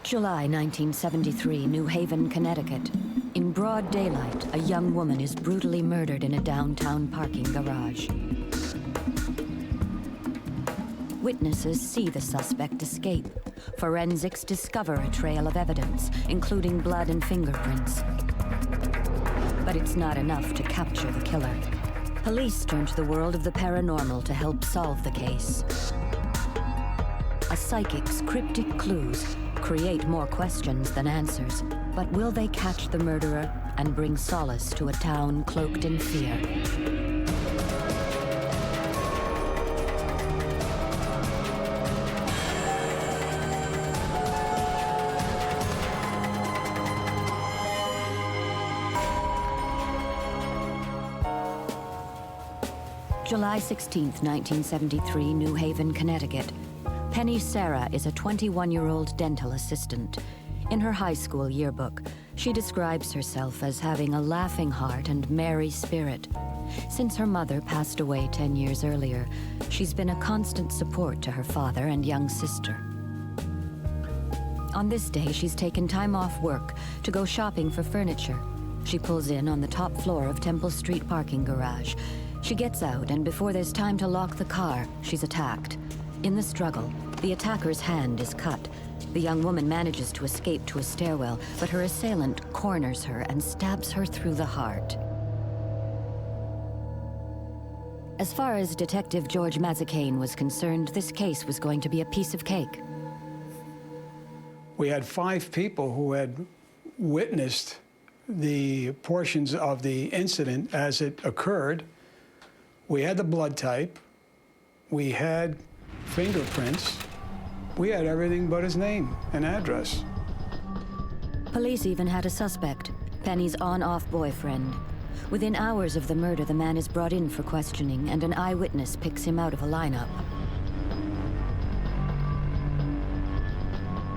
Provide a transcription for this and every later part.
July 1973, New Haven, Connecticut. In broad daylight, a young woman is brutally murdered in a downtown parking garage. Witnesses see the suspect escape. Forensics discover a trail of evidence, including blood and fingerprints. But it's not enough to capture the killer. Police turn to the world of the paranormal to help solve the case. A psychic's cryptic clues create more questions than answers. But will they catch the murderer and bring solace to a town cloaked in fear? July 16, 1973, New Haven, Connecticut. Penny Sarah is a 21-year-old dental assistant. In her high school yearbook, she describes herself as having a laughing heart and merry spirit. Since her mother passed away 10 years earlier, she's been a constant support to her father and young sister. On this day, she's taken time off work to go shopping for furniture. She pulls in on the top floor of Temple Street parking garage. She gets out, and before there's time to lock the car, she's attacked. In the struggle, the attacker's hand is cut. The young woman manages to escape to a stairwell, but her assailant corners her and stabs her through the heart. As far as Detective George Mazzacane was concerned, this case was going to be a piece of cake. We had 5 people who had witnessed the portions of the incident as it occurred. We had the blood type, we had fingerprints, we had everything but his name and address. Police even had a suspect, Penny's on-off boyfriend. Within hours of the murder, the man is brought in for questioning, and an eyewitness picks him out of a lineup.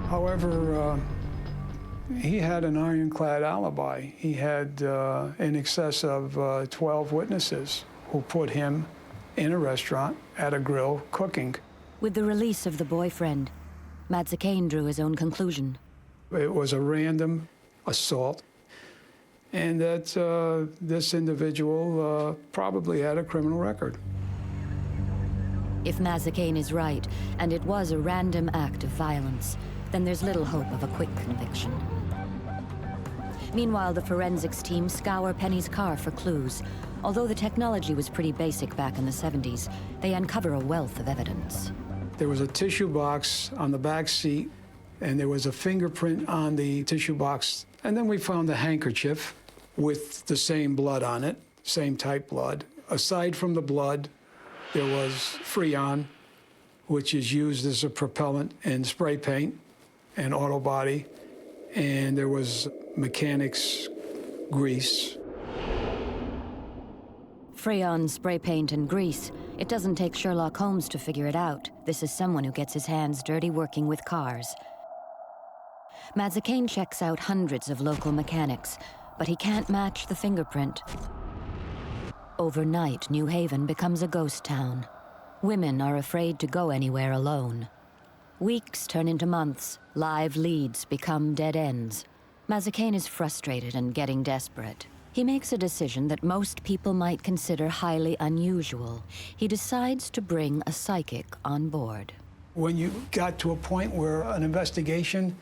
However, he had an ironclad alibi. He had in excess of 12 witnesses who put him in a restaurant at a grill cooking. With the release of the boyfriend, Mazzacane drew his own conclusion. It was a random assault, and that this individual probably had a criminal record. If Mazzacane is right, and it was a random act of violence, then there's little hope of a quick conviction. Meanwhile, the forensics team scour Penny's car for clues. Although the technology was pretty basic back in the 70s, they uncover a wealth of evidence. There was a tissue box on the back seat, and there was a fingerprint on the tissue box. And then we found a handkerchief with the same blood on it, same type blood. Aside from the blood, there was Freon, which is used as a propellant in spray paint and auto body. And there was mechanics grease. Freon, spray paint, and grease. It doesn't take Sherlock Holmes to figure it out. This is someone who gets his hands dirty working with cars. Mazzacane checks out hundreds of local mechanics, but he can't match the fingerprint. Overnight, New Haven becomes a ghost town. Women are afraid to go anywhere alone. Weeks turn into months. Live leads become dead ends. Mazzacane is frustrated and getting desperate. He makes a decision that most people might consider highly unusual. He decides to bring a psychic on board. When you got to a point where an investigation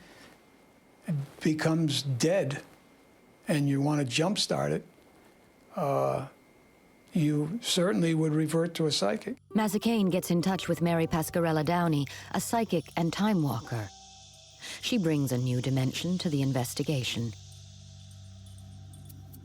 becomes dead and you want to jumpstart it, you certainly would revert to a psychic. Mazzacane gets in touch with Mary Pascarella Downey, a psychic and time walker. She brings a new dimension to the investigation.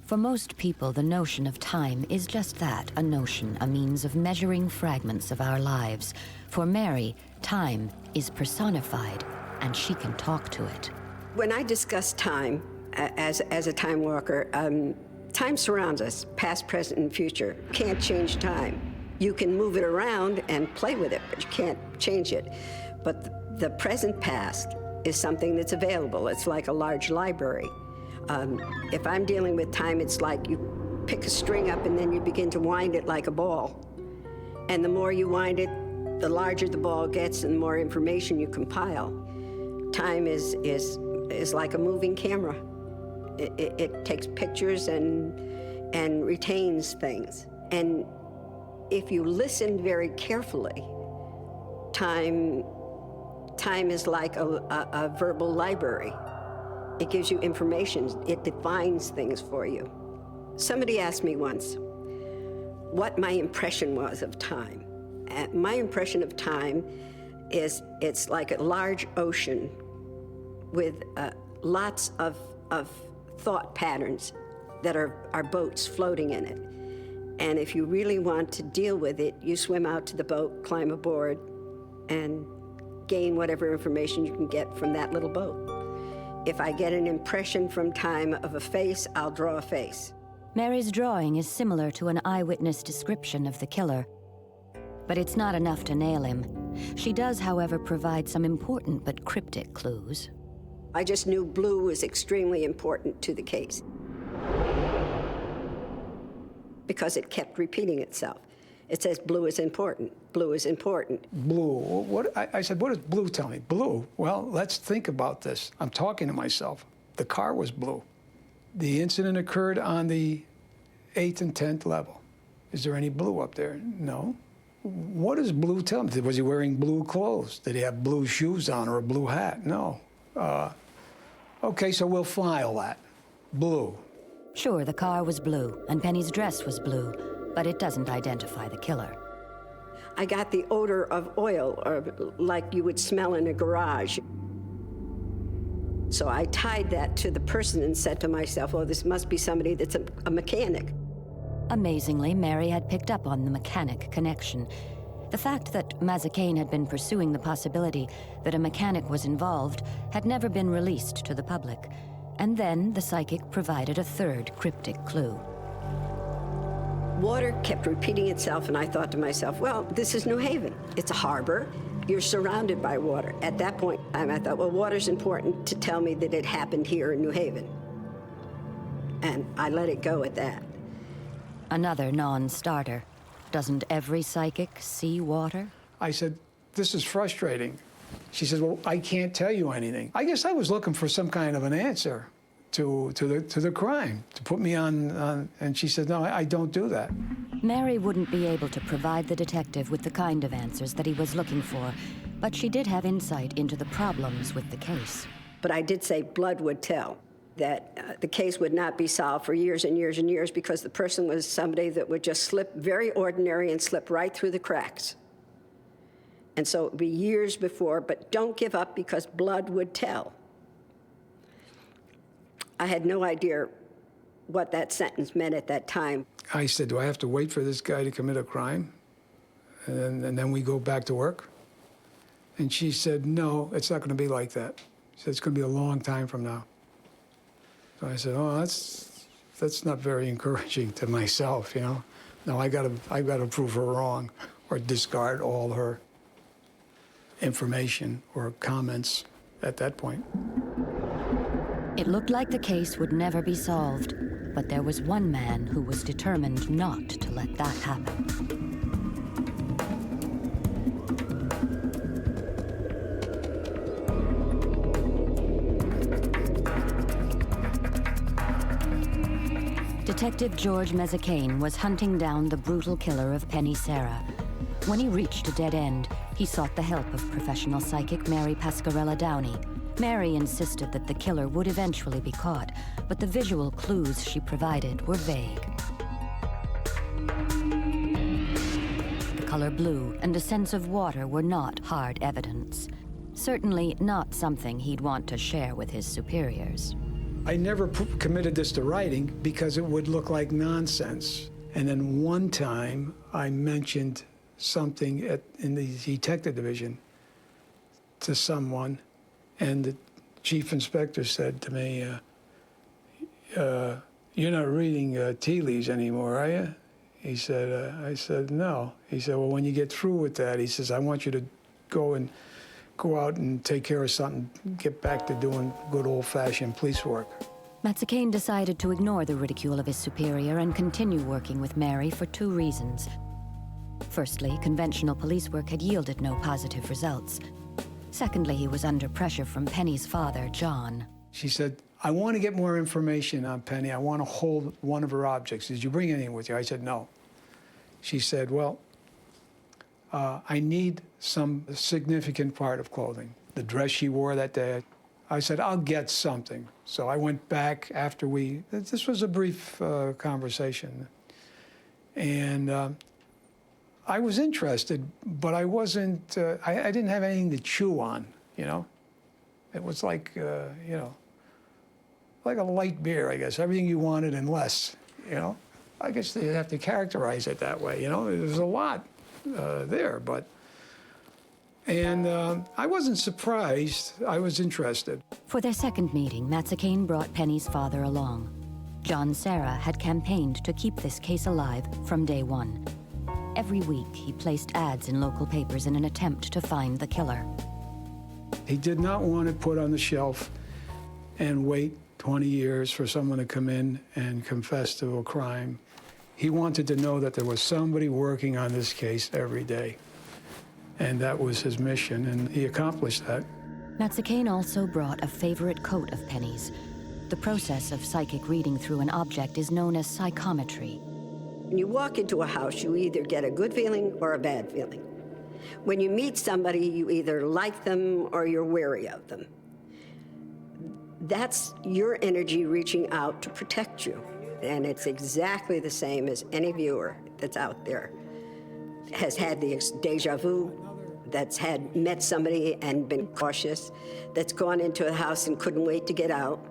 For most people, the notion of time is just that, a notion, a means of measuring fragments of our lives. For Mary, time is personified, and she can talk to it. When I discuss time as a time walker, time surrounds us, past, present, and future. You can't change time. You can move it around and play with it, but you can't change it. But the present past is something that's available. It's like a large library. If I'm dealing with time, it's like you pick a string up and then you begin to wind it like a ball. And the more you wind it, the larger the ball gets and the more information you compile. Time is like a moving camera. It takes pictures and retains things. And if you listen very carefully, time is like a verbal library. It gives you information. It defines things for you. Somebody asked me once what my impression was of time. And my impression of time is it's like a large ocean with lots of thought patterns that are boats floating in it. And if you really want to deal with it, you swim out to the boat, climb aboard, and gain whatever information you can get from that little boat. If I get an impression from time of a face, I'll draw a face. Mary's drawing is similar to an eyewitness description of the killer, but it's not enough to nail him. She does, however, provide some important but cryptic clues. I just knew blue was extremely important to the case because it kept repeating itself. It says blue is important, blue is important. Blue, I said, what does blue tell me? Blue, well, let's think about this. I'm talking to myself. The car was blue. The incident occurred on the 8th and 10th level. Is there any blue up there? No. What does blue tell me? Was he wearing blue clothes? Did he have blue shoes on or a blue hat? No. Okay, so we'll file that. Blue. Sure, the car was blue, and Penny's dress was blue, but it doesn't identify the killer. I got the odor of oil, or like you would smell in a garage. So I tied that to the person and said to myself, oh, this must be somebody that's a mechanic. Amazingly, Mary had picked up on the mechanic connection. The fact that Mazzacane had been pursuing the possibility that a mechanic was involved had never been released to the public. And then the psychic provided a third cryptic clue. Water kept repeating itself, and I thought to myself, well, this is New Haven. It's a harbor. You're surrounded by water. At that point, I thought, well, water's important to tell me that it happened here in New Haven. And I let it go at that. Another non-starter. Doesn't every psychic see water? I said, this is frustrating. She said, well, I can't tell you anything. I guess I was looking for some kind of an answer to the crime, to put me on, and she said, no, I don't do that. Mary wouldn't be able to provide the detective with the kind of answers that he was looking for, but she did have insight into the problems with the case. But I did say blood would tell, that the case would not be solved for years and years and years because the person was somebody that would just slip, very ordinary, and slip right through the cracks. And so it would be years before, but don't give up because blood would tell. I had no idea what that sentence meant at that time. I said, do I have to wait for this guy to commit a crime? And then we go back to work? And she said, no, it's not going to be like that. She said, it's going to be a long time from now. So I said, oh, that's not very encouraging to myself, you know? No, I've got to prove her wrong or discard all her information or comments at that point. It looked like the case would never be solved, but there was one man who was determined not to let that happen. Detective George Mazzacane was hunting down the brutal killer of Penny Sarah. When he reached a dead end, he sought the help of professional psychic Mary Pascarella Downey. Mary insisted that the killer would eventually be caught, but the visual clues she provided were vague. The color blue and a sense of water were not hard evidence. Certainly not something he'd want to share with his superiors. I never committed this to writing because it would look like nonsense. And then one time I mentioned something in the detective division to someone, and the chief inspector said to me, you're not reading tea leaves anymore, are you? He said, I said, no. He said, well, when you get through with that, he says, I want you to go out and take care of something, get back to doing good old-fashioned police work. Mazzacane decided to ignore the ridicule of his superior and continue working with Mary for two reasons. Firstly, conventional police work had yielded no positive results. Secondly, he was under pressure from Penny's father, John. She said, I want to get more information on Penny. I want to hold one of her objects. Did you bring anything with you? I said, no. She said, well, I need some significant part of clothing. The dress she wore that day. I said, I'll get something. So I went back after this was a brief conversation. And I was interested, but I wasn't, I didn't have anything to chew on, you know? It was like, you know, like a light beer, I guess. Everything you wanted and less, you know? I guess they'd have to characterize it that way, you know? There's a lot there, but... And I wasn't surprised. I was interested. For their second meeting, Mazzacane brought Penny's father along. John Serra had campaigned to keep this case alive from day one. Every week, he placed ads in local papers in an attempt to find the killer. He did not want it put on the shelf and wait 20 years for someone to come in and confess to a crime. He wanted to know that there was somebody working on this case every day. And that was his mission, and he accomplished that. Mazzacane also brought a favorite coat of Penny's. The process of psychic reading through an object is known as psychometry. When you walk into a house, you either get a good feeling or a bad feeling. When you meet somebody, you either like them or you're wary of them. That's your energy reaching out to protect you. And it's exactly the same as any viewer that's out there has had the deja vu, that's met somebody and been cautious, that's gone into a house and couldn't wait to get out.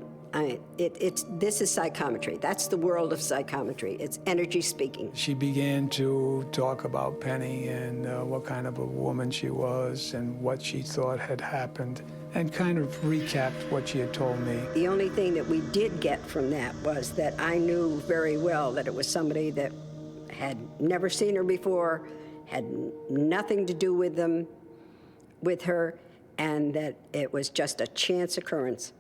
This is psychometry. That's the world of psychometry. It's energy speaking. She began to talk about Penny and what kind of a woman she was and what she thought had happened, and kind of recapped what she had told me. The only thing that we did get from that was that I knew very well that it was somebody that had never seen her before, had nothing to do with them, with her, and that it was just a chance occurrence.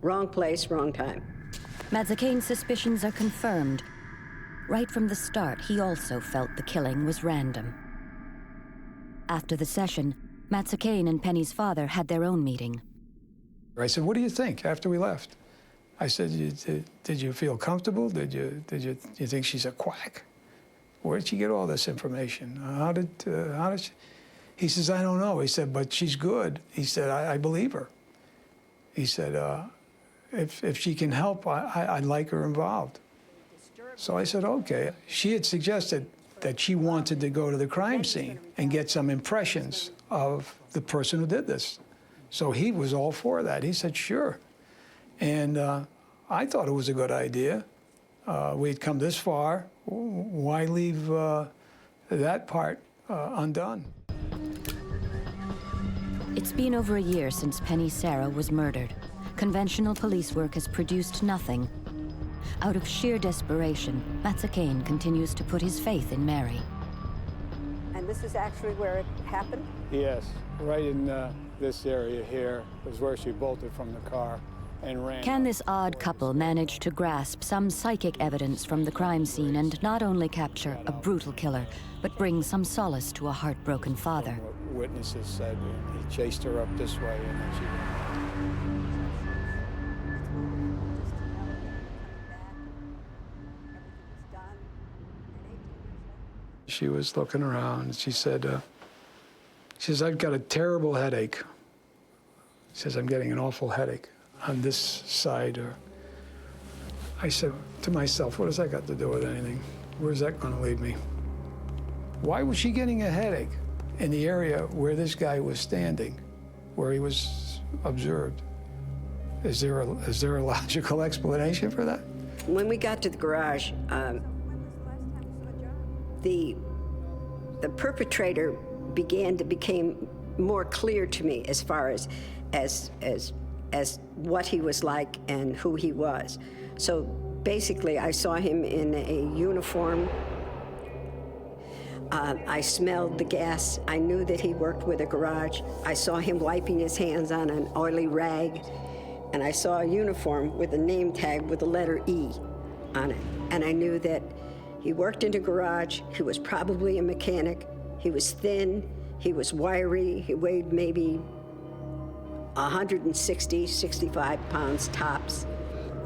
Wrong place, wrong time. Mazzacane's suspicions are confirmed. Right from the start, he also felt the killing was random. After the session, Mazzacane and Penny's father had their own meeting. I said, what do you think after we left? I said, did you feel comfortable? Did you think she's a quack? Where did she get all this information? How did she? He says, I don't know. He said, but she's good. He said, I believe her. He said, if she can help, I'd like her involved. So I said, okay. She had suggested that she wanted to go to the crime scene and get some impressions of the person who did this. So he was all for that. He said, sure. And I thought it was a good idea. We'd come this far. Why leave that part undone? It's been over a year since Penny Serra was murdered. Conventional police work has produced nothing. Out of sheer desperation, Mazzacane continues to put his faith in Mary. And this is actually where it happened? Yes, right in this area here was where she bolted from the car and ran. Can this odd couple manage to grasp some psychic evidence from the crime scene and not only capture a brutal killer, but bring some solace to a heartbroken father? What witnesses said, he chased her up this way and then she ran. She was looking around. She said, I've got a terrible headache. She says, I'm getting an awful headache on this side. I said to myself, what has that got to do with anything? Where's that going to lead me? Why was she getting a headache in the area where this guy was standing, where he was observed? Is there a logical explanation for that? When we got to the garage, the perpetrator began to become more clear to me as far as what he was like and who he was. So basically, I saw him in a uniform. I smelled the gas. I knew that he worked with a garage. I saw him wiping his hands on an oily rag, and I saw a uniform with a name tag with the letter E on it. And I knew that he worked in a garage. He was probably a mechanic. He was thin. He was wiry. He weighed maybe 160, 65 pounds tops,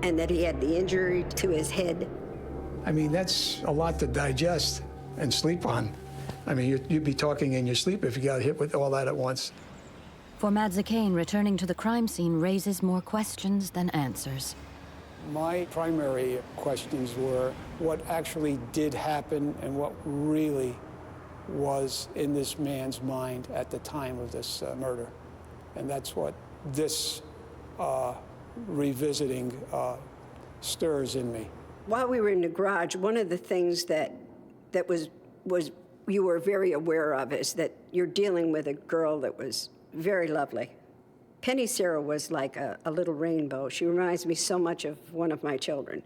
and that he had the injury to his head. I mean, that's a lot to digest and sleep on. I mean, you'd be talking in your sleep if you got hit with all that at once. For Madzikane, returning to the crime scene raises more questions than answers. My primary questions were what actually did happen and what really was in this man's mind at the time of this murder. And that's what this revisiting stirs in me. While we were in the garage, one of the things that was you were very aware of is that you're dealing with a girl that was very lovely. Penny Sarah was like a little rainbow. She reminds me so much of one of my children.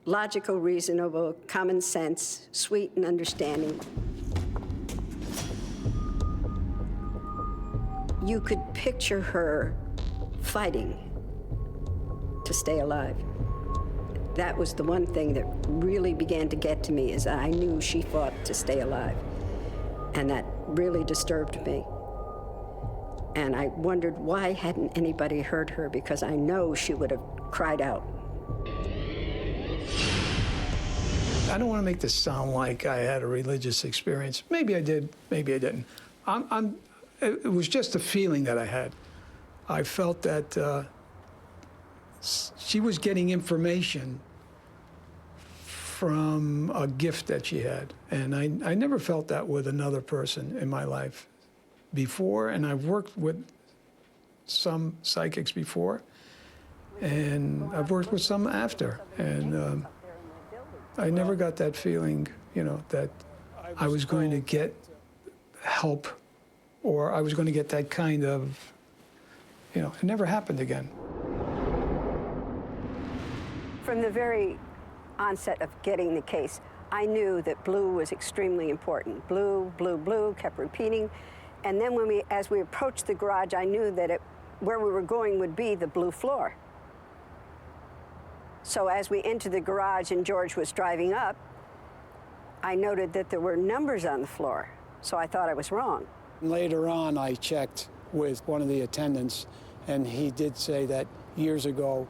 Logical, reasonable, common sense, sweet and understanding. You could picture her fighting to stay alive. That was the one thing that really began to get to me, is I knew she fought to stay alive. And that really disturbed me. And I wondered why hadn't anybody heard her, because I know she would have cried out. I don't want to make this sound like I had a religious experience. Maybe I did, maybe I didn't. It was just a feeling that I had. I felt that she was getting information from a gift that she had. And I never felt that with another person in my life before, and I've worked with some psychics before, and I've worked with some after, and I never got that feeling, you know, that I was going to get help or I was going to get that kind of, you know, it never happened again. From the very onset of getting the case, I knew that blue was extremely important. Blue, blue, blue, kept repeating. And then as we approached the garage, I knew that where we were going would be the blue floor. So as we entered the garage and George was driving up, I noted that there were numbers on the floor. So I thought I was wrong. Later on, I checked with one of the attendants, and he did say that years ago,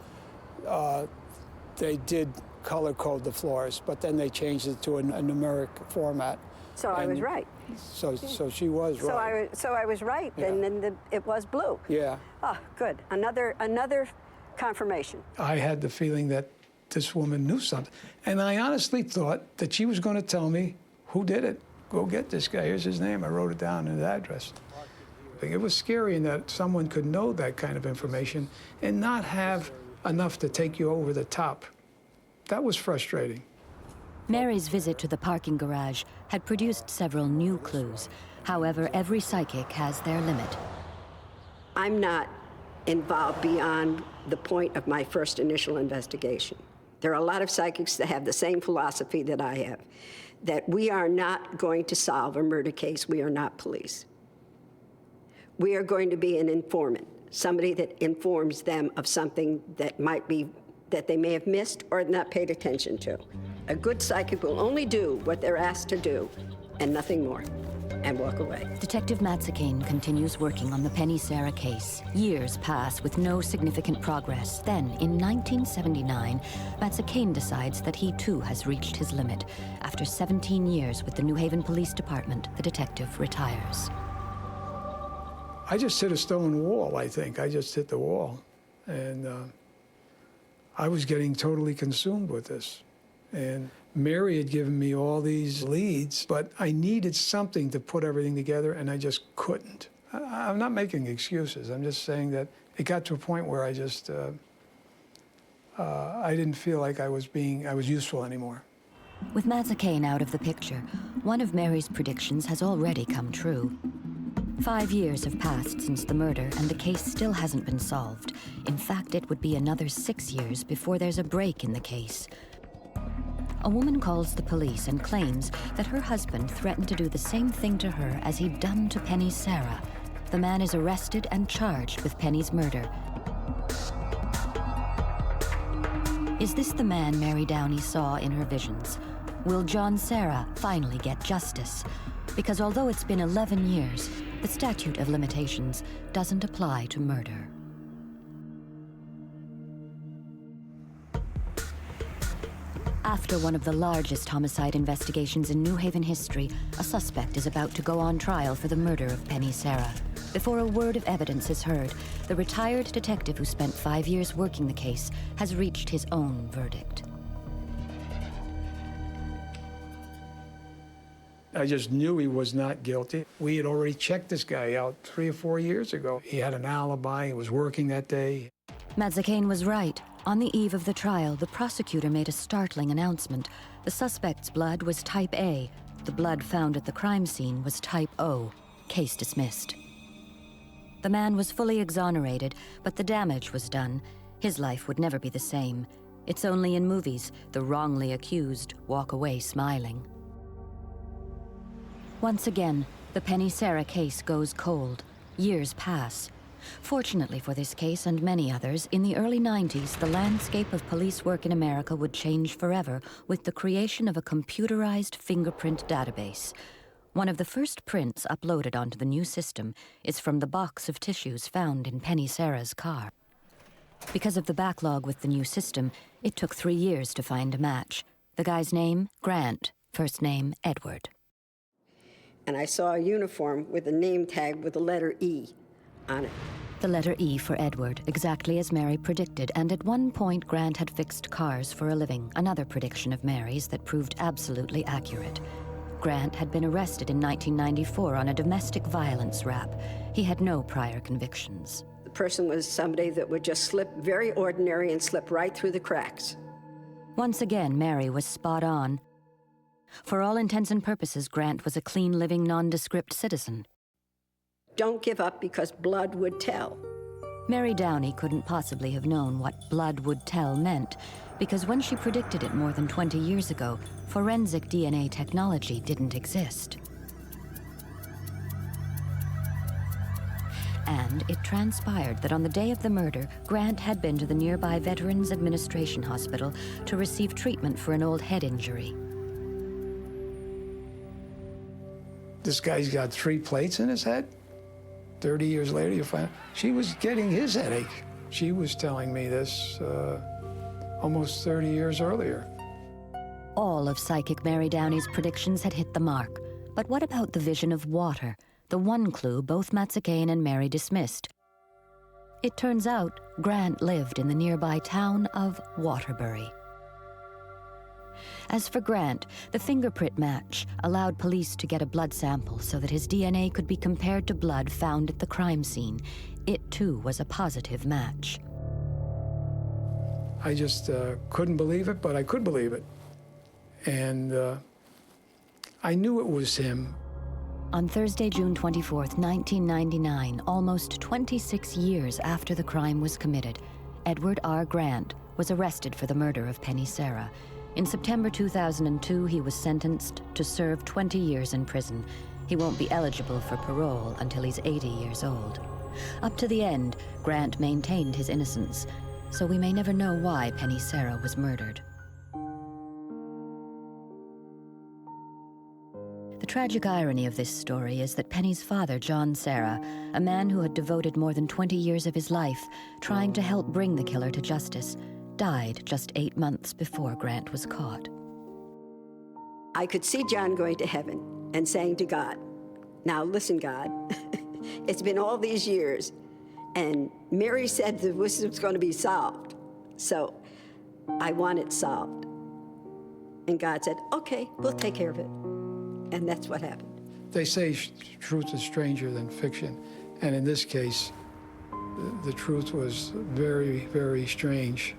they did color code the floors, but then they changed it to a numeric format. So I was right. So she was right. So I was right, yeah. And then it was blue. Yeah. Oh, good. Another confirmation. I had the feeling that this woman knew something, and I honestly thought that she was going to tell me who did it. Go get this guy. Here's his name. I wrote it down in his address. It was scary in that someone could know that kind of information and not have enough to take you over the top. That was frustrating. Mary's visit to the parking garage had produced several new clues. However, every psychic has their limit. I'm not involved beyond the point of my first initial investigation. There are a lot of psychics that have the same philosophy that I have, that we are not going to solve a murder case. We are not police. We are going to be an informant, somebody that informs them of something that that they may have missed or not paid attention to. A good psychic will only do what they're asked to do and nothing more, and walk away. Detective Madzikane continues working on the Penny Sarah case. Years pass with no significant progress. Then, in 1979, Madzikane decides that he too has reached his limit. After 17 years with the New Haven Police Department, the detective retires. I just hit a stone wall, I think. I just hit the wall. And I was getting totally consumed with this. And Mary had given me all these leads, but I needed something to put everything together, and I just couldn't. I'm not making excuses. I'm just saying that it got to a point where I just, I didn't feel like I was useful anymore. With Madzikane out of the picture, one of Mary's predictions has already come true. 5 years have passed since the murder, and the case still hasn't been solved. In fact, it would be another 6 years before there's a break in the case. A woman calls the police and claims that her husband threatened to do the same thing to her as he'd done to Penny Sarah. The man is arrested and charged with Penny's murder. Is this the man Mary Downey saw in her visions? Will John Serra finally get justice? Because although it's been 11 years, the statute of limitations doesn't apply to murder. After one of the largest homicide investigations in New Haven history, a suspect is about to go on trial for the murder of Penny Serra. Before a word of evidence is heard, the retired detective who spent 5 years working the case has reached his own verdict. I just knew he was not guilty. We had already checked this guy out 3 or 4 years ago. He had an alibi, he was working that day. Mazzacane was right. On the eve of the trial, the prosecutor made a startling announcement. The suspect's blood was type A. The blood found at the crime scene was type O. Case dismissed. The man was fully exonerated, but the damage was done. His life would never be the same. It's only in movies the wrongly accused walk away smiling. Once again, the Penny Serra case goes cold. Years pass. Fortunately for this case and many others, in the early 90s, the landscape of police work in America would change forever with the creation of a computerized fingerprint database. One of the first prints uploaded onto the new system is from the box of tissues found in Penny Serra's car. Because of the backlog with the new system, it took 3 years to find a match. The guy's name, Grant. First name, Edward. And I saw a uniform with a name tag with the letter E on it. The letter E for Edward, exactly as Mary predicted, and at one point Grant had fixed cars for a living, another prediction of Mary's that proved absolutely accurate. Grant had been arrested in 1994 on a domestic violence rap. He had no prior convictions. The person was somebody that would just slip, very ordinary, and slip right through the cracks. Once again, Mary was spot on. For all intents and purposes, Grant was a clean-living, nondescript citizen. Don't give up because blood would tell. Mary Downey couldn't possibly have known what blood would tell meant, because when she predicted it more than 20 years ago, forensic DNA technology didn't exist. And it transpired that on the day of the murder, Grant had been to the nearby Veterans Administration Hospital to receive treatment for an old head injury. This guy's got 3 plates in his head. 30 years later, you find she was getting his headache. She was telling me this almost 30 years earlier. All of psychic Mary Downey's predictions had hit the mark. But what about the vision of water? The one clue both Mazzacane and Mary dismissed. It turns out Grant lived in the nearby town of Waterbury. As for Grant, the fingerprint match allowed police to get a blood sample so that his DNA could be compared to blood found at the crime scene. It, too, was a positive match. I just couldn't believe it, but I could believe it. And I knew it was him. On Thursday, June 24th, 1999, almost 26 years after the crime was committed, Edward R. Grant was arrested for the murder of Penny Serra. In September 2002, he was sentenced to serve 20 years in prison. He won't be eligible for parole until he's 80 years old. Up to the end, Grant maintained his innocence, so we may never know why Penny Serra was murdered. The tragic irony of this story is that Penny's father, John Serra, a man who had devoted more than 20 years of his life trying to help bring the killer to justice, died just 8 months before Grant was caught. I could see John going to heaven and saying to God, "Now listen, God, it's been all these years, and Mary said that this was going to be solved, so I want it solved." And God said, "Okay, we'll take care of it." And that's what happened. They say truth is stranger than fiction, and in this case, the truth was very, very strange.